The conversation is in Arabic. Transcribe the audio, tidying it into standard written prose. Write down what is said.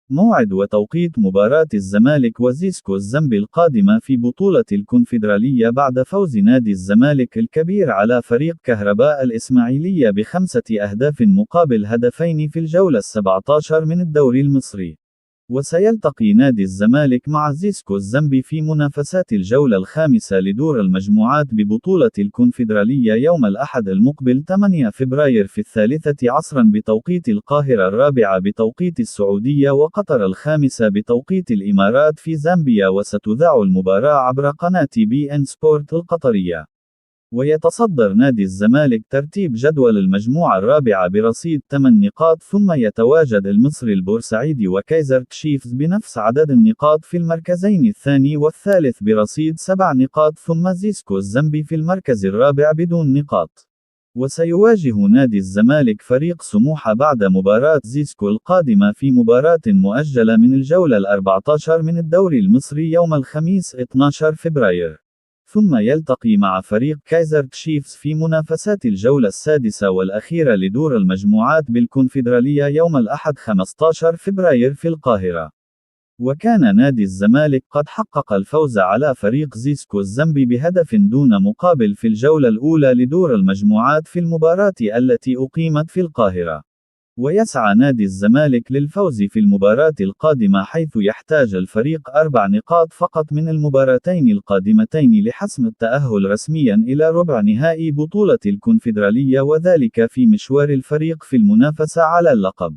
موعد وتوقيت مباراة الزمالك وزيسكو الزنبي القادمة في بطولة الكونفدرالية بعد فوز نادي الزمالك الكبير على فريق كهرباء الإسماعيلية ب5 أهداف مقابل هدفين في الجولة ال17 من الدوري المصري. وسيلتقي نادي الزمالك مع زيسكو الزنبي في منافسات الجولة الخامسة لدور المجموعات ببطولة الكونفدرالية يوم الأحد المقبل 8 فبراير في 3 عصرا بتوقيت القاهرة، 4 بتوقيت السعودية، وقطر 5 بتوقيت الإمارات في زامبيا. وستذاع المباراة عبر قناة BN سبورت القطرية. ويتصدر نادي الزمالك ترتيب جدول المجموعة الرابعة برصيد 8 نقاط، ثم يتواجد المصري البورسعيدي وكايزر تشيفز بنفس عدد النقاط في المركزين الثاني والثالث برصيد 7 نقاط، ثم زيسكو الزنبي في المركز الرابع بدون نقاط. وسيواجه نادي الزمالك فريق سموحة بعد مباراة زيسكو القادمة في مباراة مؤجلة من الجولة ال14 من الدوري المصري يوم الخميس 12 فبراير. ثم يلتقي مع فريق كايزر تشيفز في منافسات الجولة السادسة والأخيرة لدور المجموعات بالكونفدرالية يوم الأحد 15 فبراير في القاهرة. وكان نادي الزمالك قد حقق الفوز على فريق زيسكو الزنبي بهدف دون مقابل في الجولة الأولى لدور المجموعات في المباراة التي أقيمت في القاهرة. ويسعى نادي الزمالك للفوز في المباراة القادمة، حيث يحتاج الفريق 4 نقاط فقط من المباراتين القادمتين لحسم التأهل رسميا إلى ربع نهائي بطولة الكونفدرالية، وذلك في مشوار الفريق في المنافسة على اللقب.